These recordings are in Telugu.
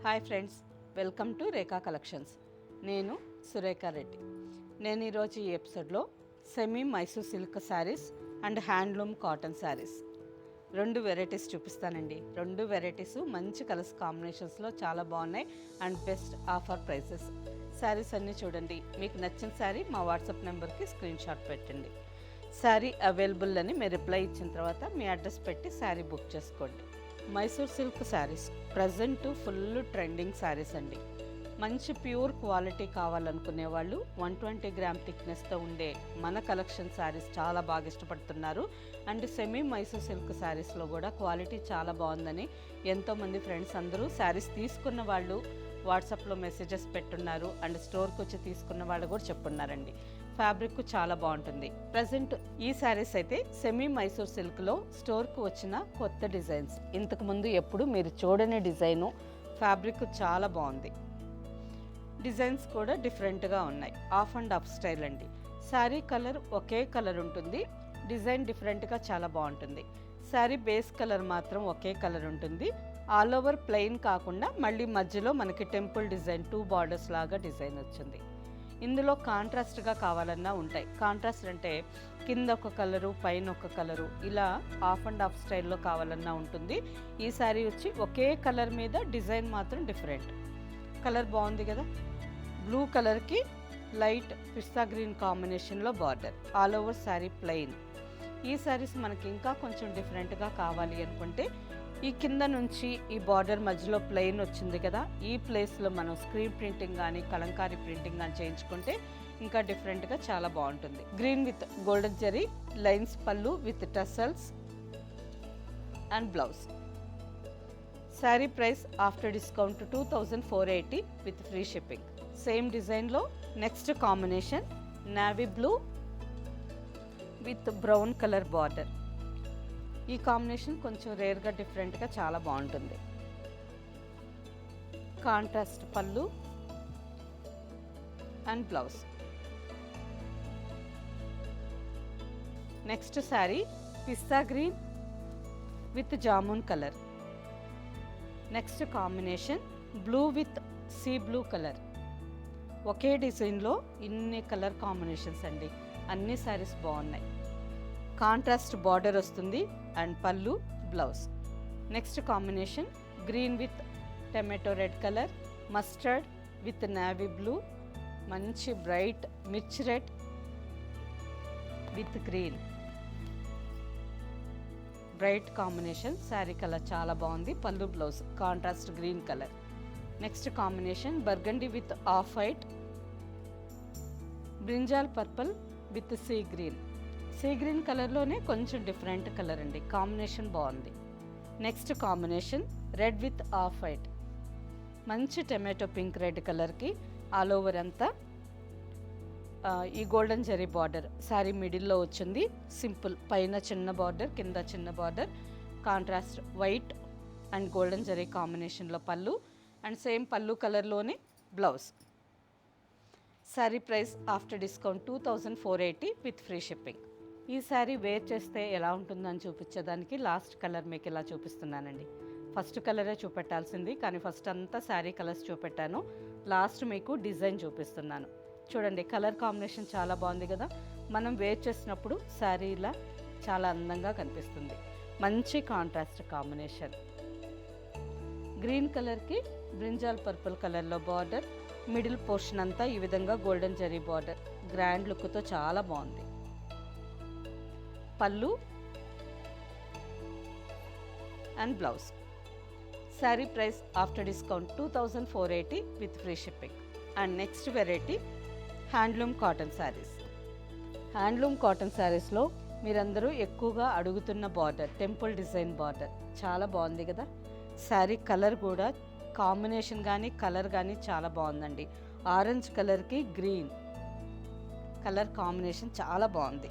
Hi friends, welcome to Rekha collections. నేను సురేఖ రెడ్డి. నేను ఈరోజు ఈ ఎపిసోడ్లో semi Mysore silk saris and handloom cotton saris రెండు వెరైటీస్ చూపిస్తానండి. రెండు వెరైటీస్ మంచి కలర్స్ కాంబినేషన్స్లో చాలా బాగున్నాయి and best offer prices. Saris అన్నీ చూడండి. మీకు నచ్చిన శారీ మా వాట్సాప్ నెంబర్కి స్క్రీన్ షాట్ పెట్టండి. శారీ అవైలబుల్ అని మీరు రిప్లై ఇచ్చిన తర్వాత మీ అడ్రస్ పెట్టి శారీ బుక్ చేసుకోండి. Mysore silk saris present full trending saris అండి. మంచి ప్యూర్ క్వాలిటీ కావాలనుకునే వాళ్ళు 120 గ్రామ్ థిక్నెస్తో ఉండే మన కలెక్షన్ శారీస్ చాలా బాగా ఇష్టపడుతున్నారు. అండ్ సెమీ మైసూర్ సిల్క్ శారీస్లో కూడా క్వాలిటీ చాలా బాగుందని ఎంతోమంది ఫ్రెండ్స్ అందరూ శారీస్ తీసుకున్న వాళ్ళు వాట్సాప్లో మెసేజెస్ పెట్టున్నారు అండ్ స్టోర్కి వచ్చి తీసుకున్న వాళ్ళు కూడా చెప్పున్నారండి. ఫ్యాబ్రిక్ చాలా బాగుంటుంది. ప్రజెంట్ ఈ శారీస్ అయితే సెమీ మైసూర్ సిల్క్లో స్టోర్కు వచ్చిన కొత్త డిజైన్స్. ఇంతకుముందు ఎప్పుడు మీరు చూడని డిజైను. ఫ్యాబ్రిక్ చాలా బాగుంది. డిజైన్స్ కూడా డిఫరెంట్గా ఉన్నాయి. ఆఫ్ అండ్ ఆఫ్ స్టైల్ అండి. శారీ కలర్ ఒకే కలర్ ఉంటుంది, డిజైన్ డిఫరెంట్గా చాలా బాగుంటుంది. శారీ బేస్ కలర్ మాత్రం ఒకే కలర్ ఉంటుంది. ఆల్ ఓవర్ ప్లెయిన్ కాకుండా మళ్ళీ మధ్యలో మనకి టెంపుల్ డిజైన్ 2 బార్డర్స్ లాగా డిజైన్ వచ్చింది. ఇందులో కాంట్రాస్ట్గా కావాలన్నా ఉంటాయి. కాంట్రాస్ట్ అంటే కింద ఒక కలరు పైన ఒక కలరు, ఇలా ఆఫ్ అండ్ ఆఫ్ స్టైల్లో కావాలన్నా ఉంటుంది. ఈ శారీ వచ్చి ఒకే కలర్ మీద డిజైన్ మాత్రం డిఫరెంట్. కలర్ బాగుంది కదా. బ్లూ కలర్కి లైట్ పిస్తా గ్రీన్ కాంబినేషన్లో border. All over sari plain. ఈ శారీస్ మనకి ఇంకా కొంచెం డిఫరెంట్గా కావాలి అనుకుంటే ఈ కింద నుంచి ఈ బార్డర్ మధ్యలో ప్లెయిన్ వచ్చింది కదా, ఈ ప్లేస్లో మనం స్క్రీన్ ప్రింటింగ్ కానీ కలంకారీ ప్రింటింగ్ కానీ చేయించుకుంటే ఇంకా డిఫరెంట్గా చాలా బాగుంటుంది. Green with golden zari lines పళ్ళు with tassels and blouse. Sari price after discount 2480 with free shipping. Same డిజైన్లో next combination navy blue with brown colour border. ఈ కాంబినేషన్ కొంచెం రేర్గా డిఫరెంట్గా చాలా బాగుంటుంది. కాంట్రాస్ట్ పళ్ళు and blouse. Next sari pista green with jamun colour. Next combination blue with sea blue colour. ఒకే డిజైన్లో ఇన్ని కలర్ కాంబినేషన్స్ అండి. అన్ని శారీస్ బాగున్నాయి. కాంట్రాస్ట్ బార్డర్ వస్తుంది అండ్ పళ్ళు blouse. Next combination green with tomato red colour, mustard with navy blue, మంచి bright mirch red with green. Bright combination. Sari colour చాలా బాగుంది. పళ్ళు blouse contrast green colour. Next combination burgundy with off white, brinjal purple with sea green. Sea green కలర్లోనే కొంచెం డిఫరెంట్ కలర్ అండి. కాంబినేషన్ బాగుంది. Next combination red with off white. మంచి టమాటో పింక్ రెడ్ కలర్కి ఆల్ ఓవర్ అంతా ఈ గోల్డెన్ జరీ బార్డర్ శారీ మిడిల్లో వచ్చింది. సింపుల్ పైన చిన్న బార్డర్ కింద చిన్న border. Contrast white and golden zari కాంబినేషన్లో పళ్ళు అండ్ సేమ్ పళ్ళు కలర్లోనే blouse. Sari price after discount 2480 with free shipping. ఈ శారీ వేర్ చేస్తే ఎలా ఉంటుందని చూపించేదానికి లాస్ట్ కలర్ మీకు ఇలా చూపిస్తున్నానండి. ఫస్ట్ కలరే చూపెట్టాల్సింది కానీ ఫస్ట్ అంతా శారీ కలర్స్ చూపెట్టాను. లాస్ట్ మీకు డిజైన్ చూపిస్తున్నాను. చూడండి, కలర్ కాంబినేషన్ చాలా బాగుంది కదా. మనం వేర్ చేసినప్పుడు శారీ ఇలా చాలా అందంగా కనిపిస్తుంది. మంచి కాంట్రాస్ట్ కాంబినేషన్. గ్రీన్ కలర్కి బ్రింజాల్ పర్పుల్ కలర్లో బార్డర్. మిడిల్ పోర్షన్ అంతా ఈ విధంగా గోల్డెన్ జరీ బార్డర్. గ్రాండ్ లుక్తో చాలా బాగుంది. పళ్ళు and blouse. Sari price after discount 2480 with free shipping. And next variety handloom cotton saris. Handloom cotton శారీస్లో మీరందరూ ఎక్కువగా అడుగుతున్న బార్డర్ టెంపుల్ డిజైన్ బార్డర్ చాలా బాగుంది కదా. శారీ కలర్ కూడా కాంబినేషన్ కానీ కలర్ కానీ చాలా బాగుందండి. ఆరెంజ్ కలర్కి గ్రీన్ కలర్ కాంబినేషన్ చాలా బాగుంది.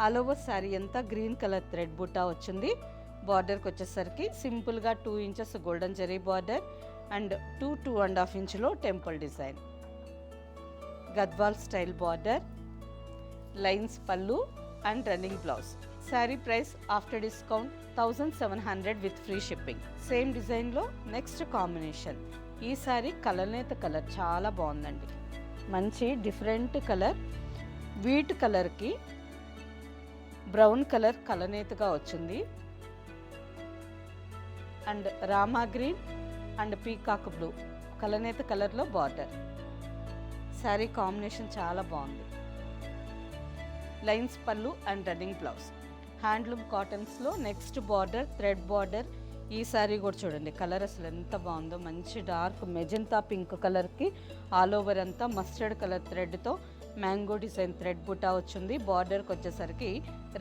ఆల్ ఓవర్ శారీ అంతా గ్రీన్ కలర్ థ్రెడ్ బుట్టా వచ్చింది. బార్డర్కి వచ్చేసరికి సింపుల్గా 2 inches golden zari border and 2.5 ఇంచులో temple design. Gadwal style border, lines పళ్ళు and running blouse. Sari price after discount 1700 with free shipping. Same డిజైన్లో నెక్స్ట్ కాంబినేషన్. ఈ శారీ కలనేత కలర్ చాలా బాగుందండి. మంచి డిఫరెంట్ కలర్, వీట్ కలర్కి బ్రౌన్ కలర్ కలనేతగా వచ్చింది. And Rama green and peacock blue కలనేత కలర్లో బార్డర్. శారీ కాంబినేషన్ చాలా బాగుంది. లైన్స్ పళ్ళు అండ్ రన్నింగ్ బ్లౌజ్. హ్యాండ్లూమ్ కాటన్స్లో నెక్స్ట్ బార్డర్ థ్రెడ్ బార్డర్. ఈ శారీ కూడా చూడండి, కలర్ అసలు ఎంత బాగుందో. మంచి డార్క్ మెజెంతా పింక్ కలర్కి ఆల్ ఓవర్ అంతా మస్టర్డ్ కలర్ థ్రెడ్తో మ్యాంగో డిజైన్ థ్రెడ్ బుటా వచ్చింది. బార్డర్కి వచ్చేసరికి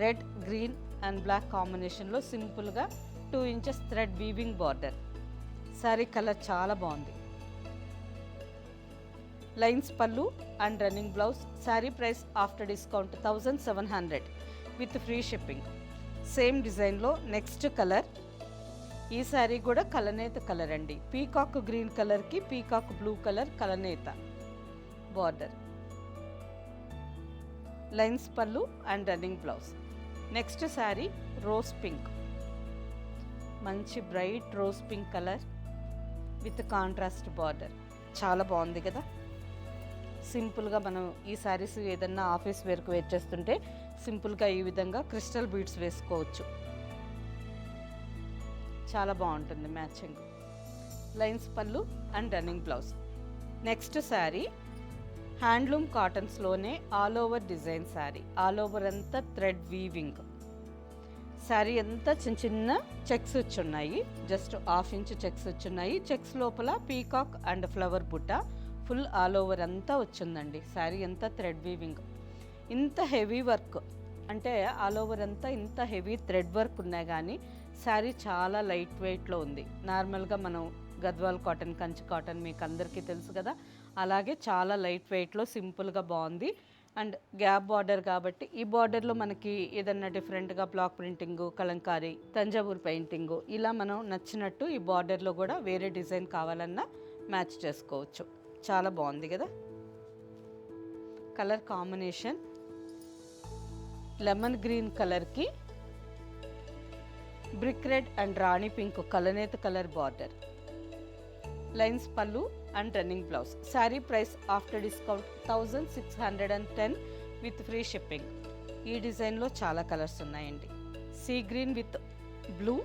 రెడ్, గ్రీన్ అండ్ బ్లాక్ కాంబినేషన్లో సింపుల్గా 2 inches thread weaving border. Sari colour చాలా బాగుంది. లైన్స్ పళ్ళు and running blouse. Sari price after discount 1700 with free shipping. Same డిజైన్లో నెక్స్ట్ కలర్. ఈ శారీ కూడా కలనేత కలర్ అండి. పీకాక్ గ్రీన్ కలర్కి పీకాక్ బ్లూ కలర్ కలనేత బార్డర్. లైన్స్ పళ్ళు and running blouse. Next sari rose pink. మంచి bright rose pink colour with contrast border. చాలా బాగుంది కదా. సింపుల్గా మనం ఈ శారీస్ ఏదన్నా ఆఫీస్ వేర్కు వేర్ చేస్తుంటే సింపుల్గా ఈ విధంగా క్రిస్టల్ బీడ్స్ వేసుకోవచ్చు. చాలా బాగుంటుంది మ్యాచింగ్. లైన్స్ పళ్ళు and running blouse. Next sari handloom కాటన్స్లోనే all over design sari. All over అంతా థ్రెడ్ వీవింగ్. శారీ అంతా చిన్న చిన్న చెక్స్ వచ్చున్నాయి. జస్ట్ 1/2 ఇంచ్ చెక్స్ వచ్చున్నాయి. చెక్స్ లోపల పీకాక్ అండ్ ఫ్లవర్ బుట్ట ఫుల్ ఆల్ ఓవర్ అంతా వచ్చిందండి. శారీ అంతా థ్రెడ్ వీవింగ్. ఇంత హెవీ వర్క్ అంటే ఆల్ ఓవర్ అంతా ఇంత హెవీ థ్రెడ్ వర్క్ ఉన్నా కానీ శారీ చాలా లైట్ వెయిట్లో ఉంది. నార్మల్గా మనం గద్వాల్ కాటన్, కంచి కాటన్ మీకు అందరికీ తెలుసు కదా, అలాగే చాలా లైట్ వెయిట్లో సింపుల్గా బాగుంది. అండ్ గ్యాప్ బార్డర్ కాబట్టి ఈ బార్డర్లో మనకి ఏదన్నా డిఫరెంట్గా black printing, Kalamkari, Thanjavur painting ఇలా మనం నచ్చినట్టు ఈ బార్డర్లో కూడా వేరే డిజైన్ కావాలన్నా మ్యాచ్ చేసుకోవచ్చు. చాలా బాగుంది కదా. కలర్ కాంబినేషన్ లెమన్ గ్రీన్ కలర్కి బ్రిక్ రెడ్ అండ్ రాణి పింక్ కలనేత కలర్ బార్డర్. లైన్స్ పళ్ళు and running blouse. Sari price after discount 1610 with free shipping. ఈ డిజైన్లో చాలా కలర్స్ ఉన్నాయండి. Sea green with blue,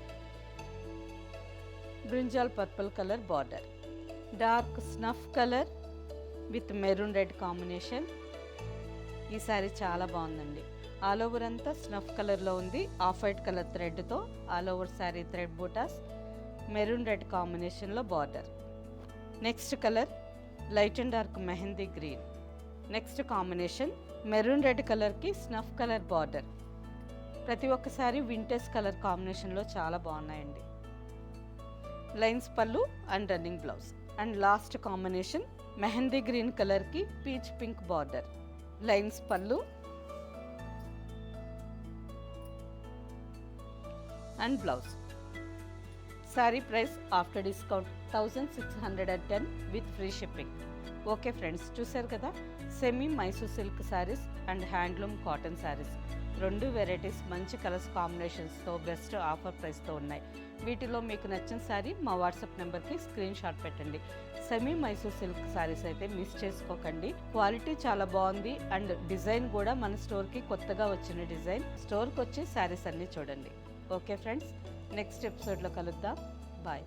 brinjal purple colour border. Dark snuff colour with maroon red combination. ఈ శారీ చాలా బాగుందండి. ఆల్ ఓవర్ అంతా స్నఫ్ కలర్లో ఉంది. ఆఫ్ వైట్ కలర్ థ్రెడ్తో ఆల్ ఓవర్ శారీ థ్రెడ్ బూటాస్, మెరూన్ రెడ్ కాంబినేషన్లో border. Next colour light and dark mehndi green. Next combination maroon red కలర్కి స్నఫ్ కలర్ బార్డర్. ప్రతి ఒక్కసారి వింటేజ్ కలర్ కాంబినేషన్లో చాలా బాగున్నాయండి. లైన్స్ పళ్ళు and running blouse. And last combination mehndi green కలర్కి పీచ్ పింక్ బార్డర్. లైన్స్ పళ్ళు and blouse. Sari price after discount 1610 with free shipping. Okay friends, చూసారు కదా, semi Mysore silk saris and handloom cotton saris 2 varieties మంచి కలర్స్ కాంబినేషన్స్తో బెస్ట్ ఆఫర్ ప్రైస్తో ఉన్నాయి. వీటిలో మీకు నచ్చిన శారీ మా వాట్సాప్ నెంబర్కి స్క్రీన్ షాట్ పెట్టండి. సెమీ మైసూర్ సిల్క్ శారీస్ అయితే మిస్ చేసుకోకండి. క్వాలిటీ చాలా బాగుంది అండ్ డిజైన్ కూడా మన స్టోర్కి కొత్తగా వచ్చిన డిజైన్. స్టోర్కి వచ్చి శారీస్ అన్నీ చూడండి. ఓకే ఫ్రెండ్స్, నెక్స్ట్ ఎపిసోడ్లో కలుద్దాం. బాయ్.